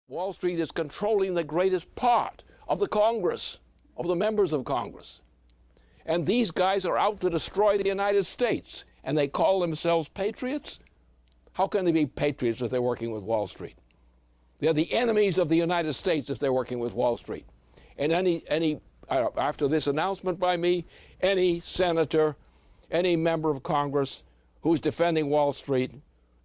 Wall Street is controlling the greatest part of the Congress, of the members of Congress. And these guys are out to destroy the United States, and they call themselves patriots? How can they be patriots if they're working with Wall Street? They're the enemies of the United States if they're working with Wall Street. And after this announcement by me, any senator, any member of Congress who's defending Wall Street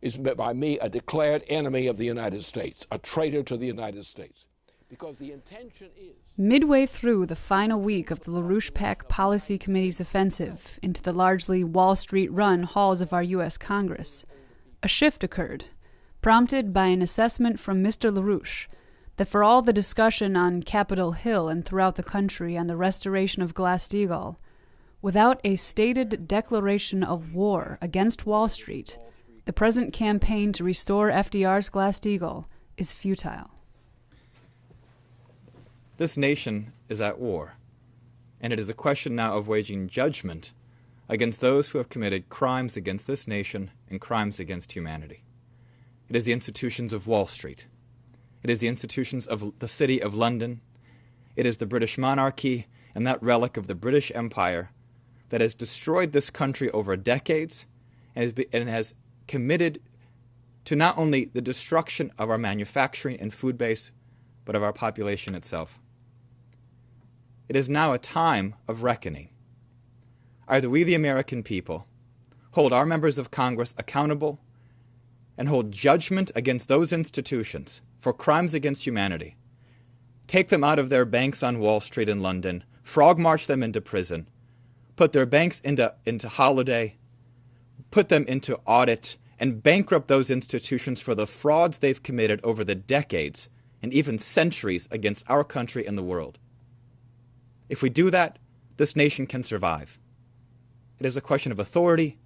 is by me a declared enemy of the United States, a traitor to the United States. Because the intention is... Midway through the final week of the LaRouchePAC Policy Committee's offensive into the largely Wall Street-run halls of our U.S. Congress, a shift occurred, prompted by an assessment from Mr. LaRouche that for all the discussion on Capitol Hill and throughout the country on the restoration of Glass-Steagall, without a stated declaration of war against Wall Street, the present campaign to restore FDR's Glass-Steagall is futile. This nation is at war, and it is a question now of waging judgment against those who have committed crimes against this nation and crimes against humanity. It is the institutions of Wall Street. It is the institutions of the City of London. It is the British monarchy and that relic of the British Empire that has destroyed this country over decades and has committed to not only the destruction of our manufacturing and food base, but of our population itself. It is now a time of reckoning. Either we, the American people, hold our members of Congress accountable and hold judgment against those institutions for crimes against humanity, take them out of their banks on Wall Street in London, frog march them into prison, put their banks into holiday, put them into audit, and bankrupt those institutions for the frauds they've committed over the decades and even centuries against our country and the world. If we do that, this nation can survive. It is a question of authority,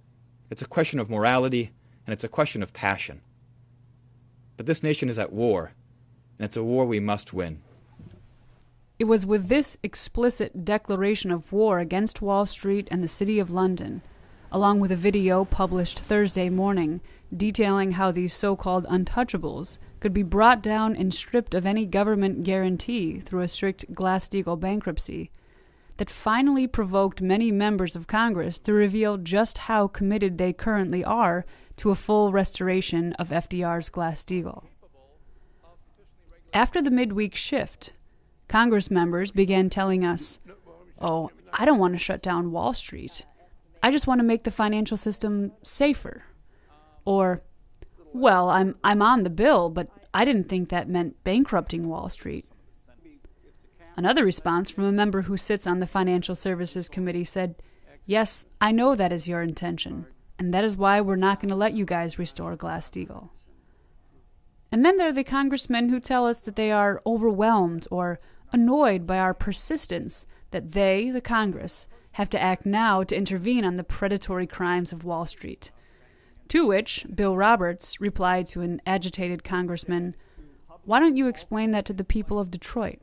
it's a question of morality, and it's a question of passion. But this nation is at war, and it's a war we must win. It was with this explicit declaration of war against Wall Street and the City of London, along with a video published Thursday morning detailing how these so-called untouchables could be brought down and stripped of any government guarantee through a strict Glass-Steagall bankruptcy, that finally provoked many members of Congress to reveal just how committed they currently are to a full restoration of FDR's Glass-Steagall. After the midweek shift, Congress members began telling us, "Oh, I don't want to shut down Wall Street. I just want to make the financial system safer." Or, "Well, I'm on the bill, but I didn't think that meant bankrupting Wall Street." Another response from a member who sits on the Financial Services Committee said, "Yes, I know that is your intention, and that is why we're not going to let you guys restore Glass-Steagall." And then there are the congressmen who tell us that they are overwhelmed or annoyed by our persistence that they, the Congress, have to act now to intervene on the predatory crimes of Wall Street. To which Bill Roberts replied to an agitated congressman, "Why don't you explain that to the people of Detroit?"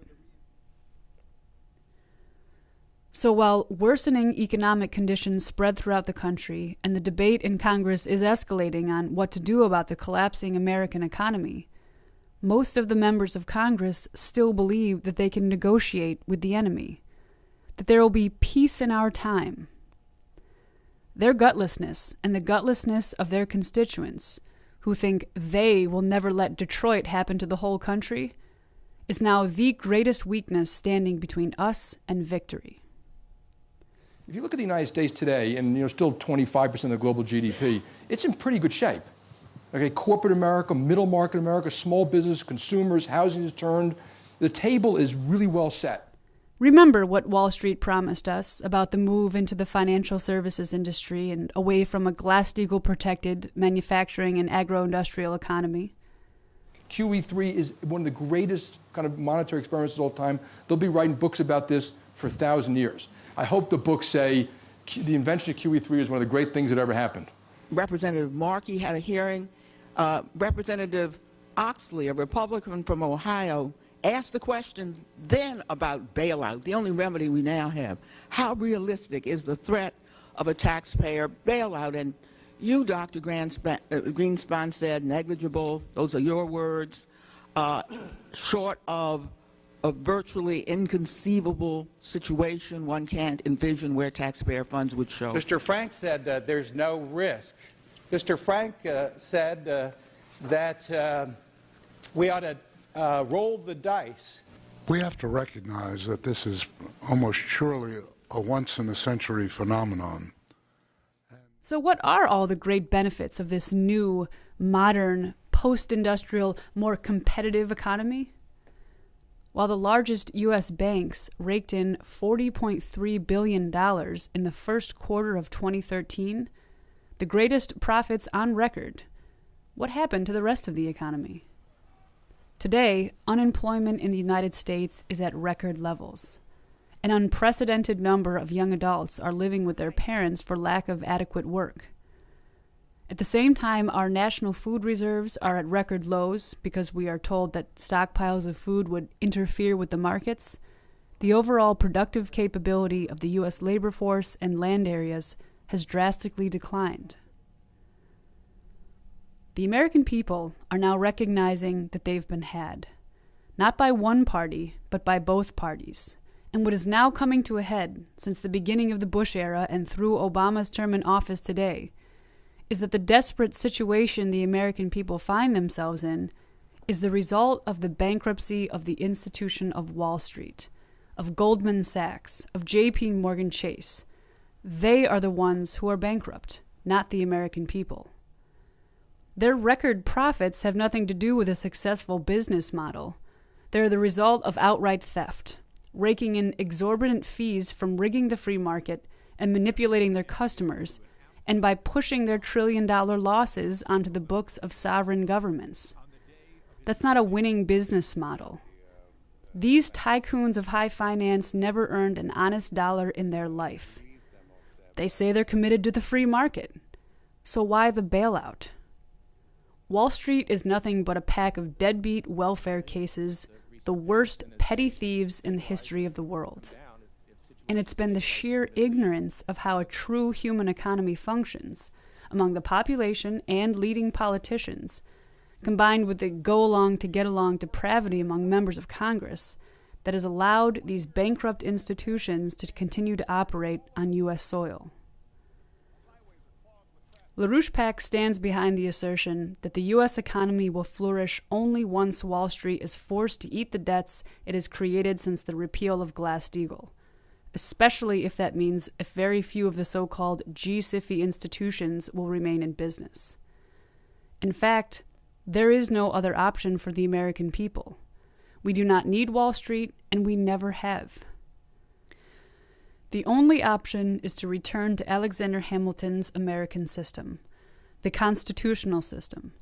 So while worsening economic conditions spread throughout the country and the debate in Congress is escalating on what to do about the collapsing American economy, most of the members of Congress still believe that they can negotiate with the enemy, that there will be peace in our time. Their gutlessness and the gutlessness of their constituents, who think they will never let Detroit happen to the whole country, is now the greatest weakness standing between us and victory. If you look at the United States today, and still 25% of global GDP, it's in pretty good shape. Okay, corporate America, middle market America, small business, consumers, housing is turned. The table is really well set. Remember what Wall Street promised us about the move into the financial services industry and away from a Glass-Steagall protected manufacturing and agro-industrial economy. QE3 is one of the greatest kind of monetary experiments of all time. They'll be writing books about this for 1,000 years. I hope the books say the invention of QE3 is one of the great things that ever happened. Representative Markey had a hearing. Representative Oxley, a Republican from Ohio, asked the question then about bailout, the only remedy we now have. How realistic is the threat of a taxpayer bailout? And you, Dr. Greenspan, said negligible. Those are your words. short of a virtually inconceivable situation one can't envision where taxpayer funds would show. Mr. Frank said there's no risk. Mr. Frank said that we ought to roll the dice. We have to recognize that this is almost surely a once-in-a-century phenomenon. So what are all the great benefits of this new, modern, post-industrial, more competitive economy? While the largest U.S. banks raked in $40.3 billion in the first quarter of 2013, the greatest profits on record, what happened to the rest of the economy? Today, unemployment in the United States is at record levels. An unprecedented number of young adults are living with their parents for lack of adequate work. At the same time, our national food reserves are at record lows because we are told that stockpiles of food would interfere with the markets. The overall productive capability of the U.S. labor force and land areas has drastically declined. The American people are now recognizing that they've been had, not by one party, but by both parties. And what is now coming to a head since the beginning of the Bush era and through Obama's term in office today is that the desperate situation the American people find themselves in is the result of the bankruptcy of the institution of Wall Street, of Goldman Sachs, of J.P. Morgan Chase. They are the ones who are bankrupt, not the American people. Their record profits have nothing to do with a successful business model. They're the result of outright theft, raking in exorbitant fees from rigging the free market and manipulating their customers, and by pushing their trillion-dollar losses onto the books of sovereign governments. That's not a winning business model. These tycoons of high finance never earned an honest dollar in their life. They say they're committed to the free market. So why the bailout? Wall Street is nothing but a pack of deadbeat welfare cases, the worst petty thieves in the history of the world. And it's been the sheer ignorance of how a true human economy functions among the population and leading politicians, combined with the go-along-to-get-along depravity among members of Congress, that has allowed these bankrupt institutions to continue to operate on U.S. soil. LaRouchePAC stands behind the assertion that the U.S. economy will flourish only once Wall Street is forced to eat the debts it has created since the repeal of Glass-Steagall, especially if that means if very few of the so-called G-SIFI institutions will remain in business. In fact, there is no other option for the American people. We do not need Wall Street, and we never have. The only option is to return to Alexander Hamilton's American system, the constitutional system,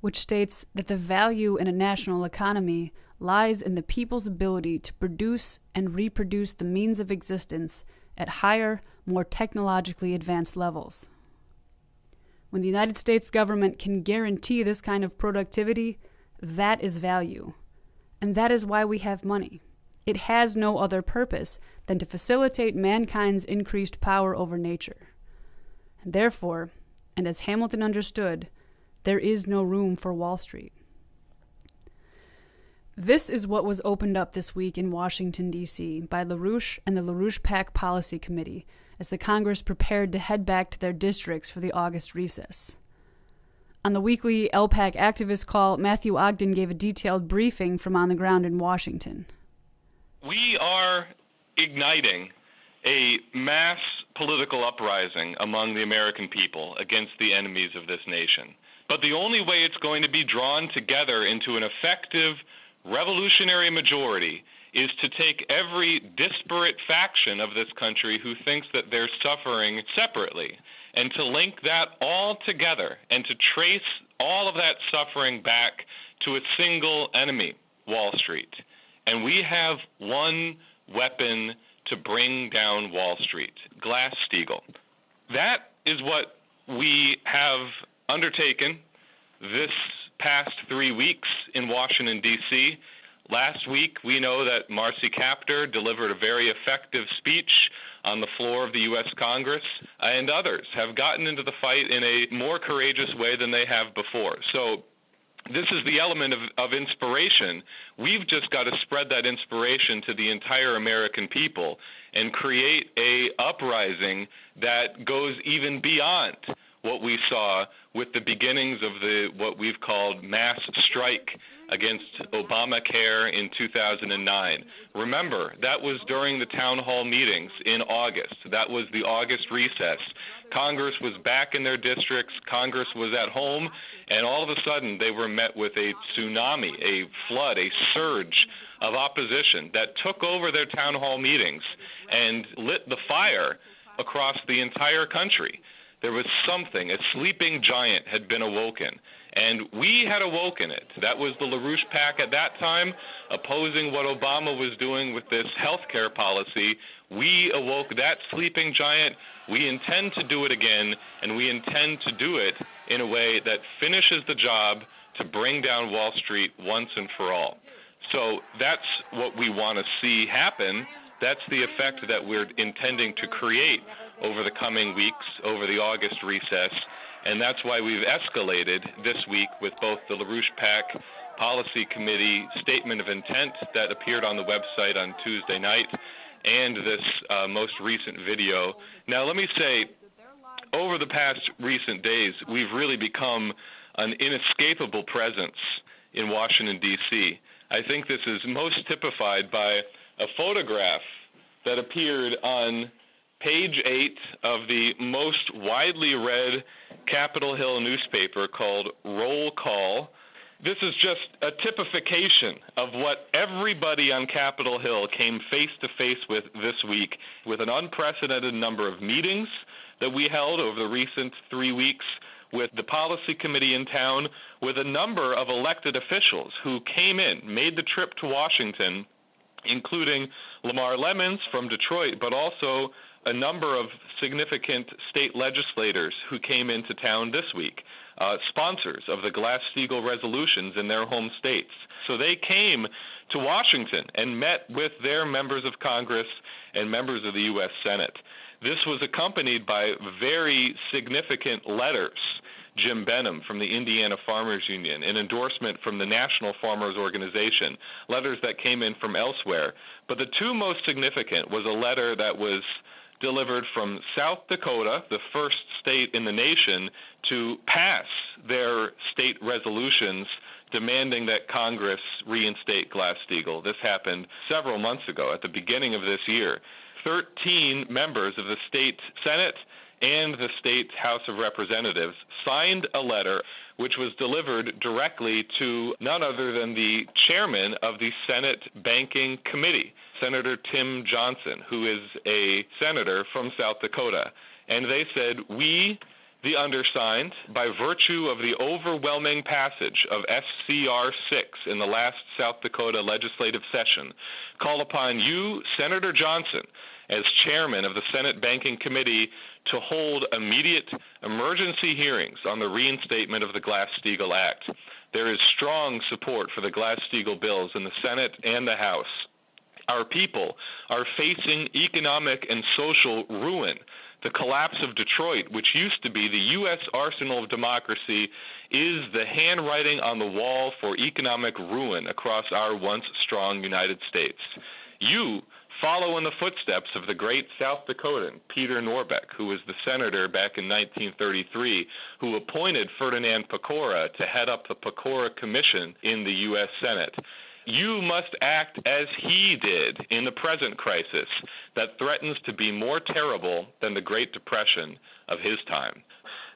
which states that the value in a national economy lies in the people's ability to produce and reproduce the means of existence at higher, more technologically advanced levels. When the United States government can guarantee this kind of productivity, that is value. And that is why we have money. It has no other purpose than to facilitate mankind's increased power over nature. And therefore, and as Hamilton understood, there is no room for Wall Street. This is what was opened up this week in Washington, D.C. by LaRouche and the LaRouchePAC Policy Committee as the Congress prepared to head back to their districts for the August recess. On the weekly LPAC activist call, Matthew Ogden gave a detailed briefing from on the ground in Washington. We are igniting a mass political uprising among the American people against the enemies of this nation. But the only way it's going to be drawn together into an effective revolutionary majority is to take every disparate faction of this country who thinks that they're suffering separately and to link that all together and to trace all of that suffering back to a single enemy, Wall Street. And we have one weapon to bring down Wall Street, Glass-Steagall. That is what we have undertaken this past 3 weeks in Washington, D.C. Last week, we know that Marcy Kaptur delivered a very effective speech on the floor of the U.S. Congress, and others have gotten into the fight in a more courageous way than they have before. So this is the element of inspiration. We've just got to spread that inspiration to the entire American people and create a uprising that goes even beyond what we saw with the beginnings of what we've called mass strike against Obamacare in 2009. Remember, that was during the town hall meetings in August. That was the August recess. Congress was back in their districts, Congress was at home, and all of a sudden they were met with a tsunami, a flood, a surge of opposition that took over their town hall meetings and lit the fire across the entire country. There was something, a sleeping giant had been awoken, and we had awoken it. That was the LaRouchePAC at that time, opposing what Obama was doing with this health care policy. We awoke that sleeping giant. We intend to do it again, and we intend to do it in a way that finishes the job to bring down Wall Street once and for all. So that's what we want to see happen. That's the effect that we're intending to create over the coming weeks, over the August recess, and that's why we've escalated this week with both the LaRouchePAC Policy Committee Statement of Intent that appeared on the website on Tuesday night, and this most recent video. Now, let me say, over the past recent days, we've really become an inescapable presence in Washington, D.C. I think this is most typified by a photograph that appeared on page 8 of the most widely read Capitol Hill newspaper called Roll Call. This is just a typification of what everybody on Capitol Hill came face to face with this week, with an unprecedented number of meetings that we held over the recent 3 weeks, with the policy committee in town, with a number of elected officials who came in, made the trip to Washington, including Lamar Lemons from Detroit, but also a number of significant state legislators who came into town this week, sponsors of the Glass-Steagall resolutions in their home states. So they came to Washington and met with their members of Congress and members of the U.S. Senate. This was accompanied by very significant letters. Jim Benham from the Indiana Farmers Union, an endorsement from the National Farmers Organization, letters that came in from elsewhere. But the two most significant was a letter that was delivered from South Dakota, the first state in the nation to pass their state resolutions demanding that Congress reinstate Glass-Steagall. This happened several months ago, at the beginning of this year. 13 members of the state Senate and the state House of Representatives signed a letter which was delivered directly to none other than the chairman of the Senate Banking Committee, Senator Tim Johnson, who is a senator from South Dakota. And they said, we, the undersigned, by virtue of the overwhelming passage of SCR 6 in the last South Dakota legislative session, call upon you, Senator Johnson, as chairman of the Senate Banking Committee, to hold immediate emergency hearings on the reinstatement of the Glass-Steagall Act. There is strong support for the Glass-Steagall bills in the Senate and the House. Our people are facing economic and social ruin. The collapse of Detroit, which used to be the U.S. arsenal of democracy, is the handwriting on the wall for economic ruin across our once strong United States. You follow in the footsteps of the great South Dakotan, Peter Norbeck, who was the senator back in 1933, who appointed Ferdinand Pecora to head up the Pecora Commission in the U.S. Senate. You must act as he did in the present crisis that threatens to be more terrible than the Great Depression of his time.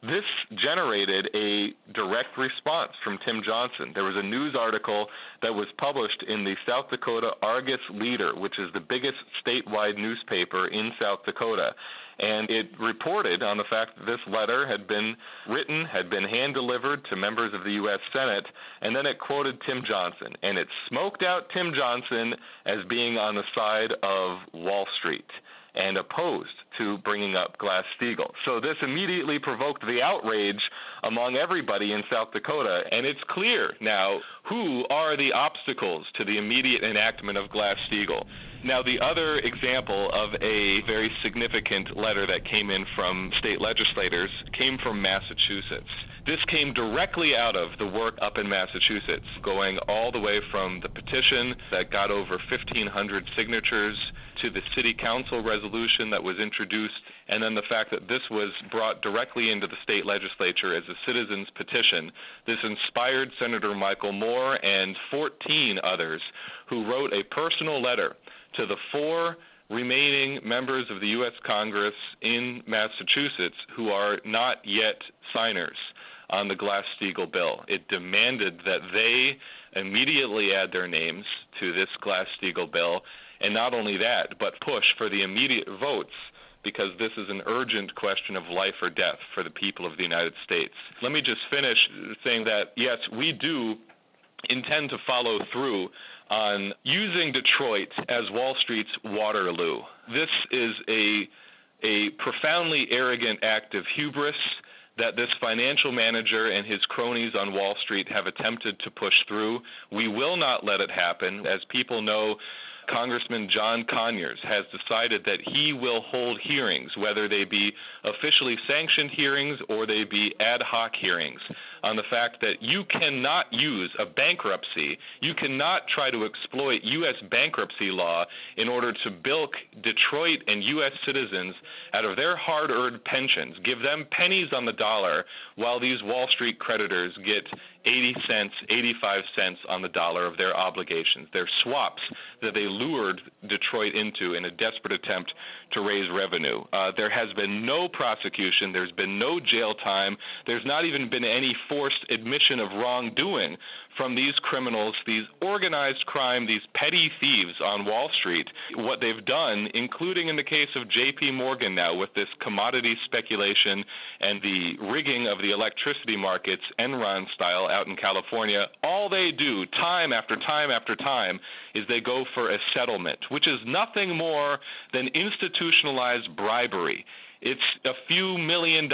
This generated a direct response from Tim Johnson. There was a news article that was published in the South Dakota Argus Leader, which is the biggest statewide newspaper in South Dakota. And it reported on the fact that this letter had been written, had been hand-delivered to members of the U.S. Senate, and then it quoted Tim Johnson. And it smoked out Tim Johnson as being on the side of Wall Street and opposed to bringing up Glass-Steagall. So this immediately provoked the outrage among everybody in South Dakota. And it's clear now who are the obstacles to the immediate enactment of Glass-Steagall. Now, the other example of a very significant letter that came in from state legislators came from Massachusetts. This came directly out of the work up in Massachusetts, going all the way from the petition that got over 1,500 signatures to the city council resolution that was introduced, and then the fact that this was brought directly into the state legislature as a citizen's petition. This inspired Senator Michael Moore and 14 others who wrote a personal letter to the 4 remaining members of the U.S. Congress in Massachusetts who are not yet signers on the Glass-Steagall bill. It demanded that they immediately add their names to this Glass-Steagall bill, and not only that, but push for the immediate votes, because this is an urgent question of life or death for the people of the United States. Let me just finish saying that, yes, we do intend to follow through on using Detroit as Wall Street's Waterloo. This is a profoundly arrogant act of hubris that this financial manager and his cronies on Wall Street have attempted to push through. We will not let it happen. As people know, Congressman John Conyers has decided that he will hold hearings, whether they be officially sanctioned hearings or they be ad hoc hearings, on the fact that you cannot use a bankruptcy, you cannot try to exploit U.S. bankruptcy law in order to bilk Detroit and U.S. citizens out of their hard-earned pensions, give them pennies on the dollar, while these Wall Street creditors get 80 cents, 85 cents on the dollar of their obligations. They're swaps that they lured Detroit into in a desperate attempt to raise revenue. There has been no prosecution. There's been no jail time. There's not even been any forced admission of wrongdoing from these criminals, these organized crime, these petty thieves on Wall Street. What they've done, including in the case of J.P. Morgan now with this commodity speculation and the rigging of the electricity markets, Enron style, out in California, all they do time after time after time is they go for a settlement, which is nothing more than institutionalized bribery. It's a few $1 million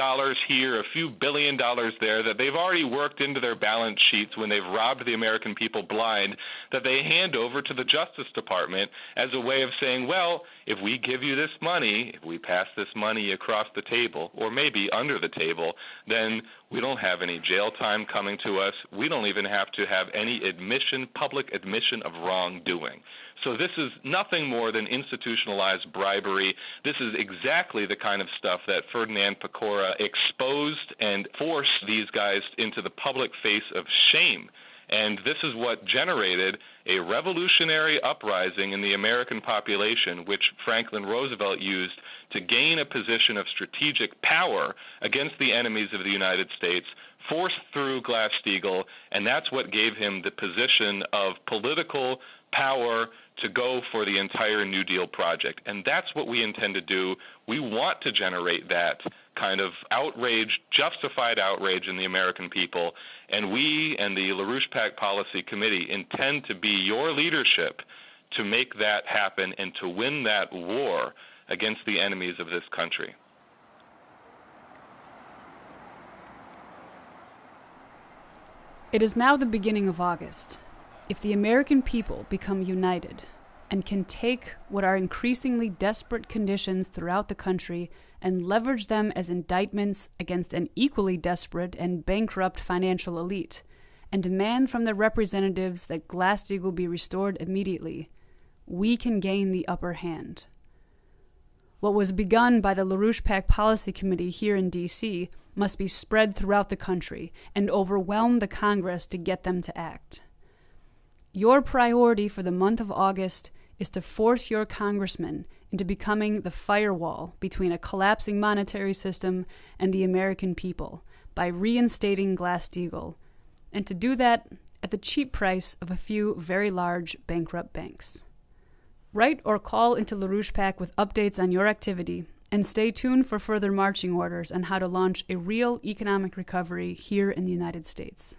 here, a few $1 billion there that they've already worked into their balance sheets when they've robbed the American people blind, that they hand over to the Justice Department as a way of saying, well, if we give you this money, if we pass this money across the table or maybe under the table, then we don't have any jail time coming to us. We don't even have to have any admission, public admission of wrongdoing. So this is nothing more than institutionalized bribery. This is exactly the kind of stuff that Ferdinand Pecora exposed and forced these guys into the public face of shame. And this is what generated a revolutionary uprising in the American population, which Franklin Roosevelt used to gain a position of strategic power against the enemies of the United States, forced through Glass-Steagall, and that's what gave him the position of political power to go for the entire New Deal project. And that's what we intend to do. We want to generate that kind of outrage, justified outrage in the American people, and we and the LaRouchePAC Policy Committee intend to be your leadership to make that happen and to win that war against the enemies of this country. It is now the beginning of August. If the American people become united and can take what are increasingly desperate conditions throughout the country and leverage them as indictments against an equally desperate and bankrupt financial elite, and demand from their representatives that Glass-Steagall be restored immediately, we can gain the upper hand. What was begun by the LaRouchePAC Policy Committee here in D.C. must be spread throughout the country and overwhelm the Congress to get them to act. Your priority for the month of August is to force your congressman into becoming the firewall between a collapsing monetary system and the American people by reinstating Glass-Steagall, and to do that at the cheap price of a few very large bankrupt banks. Write or call into LaRouchePAC with updates on your activity, and stay tuned for further marching orders on how to launch a real economic recovery here in the United States.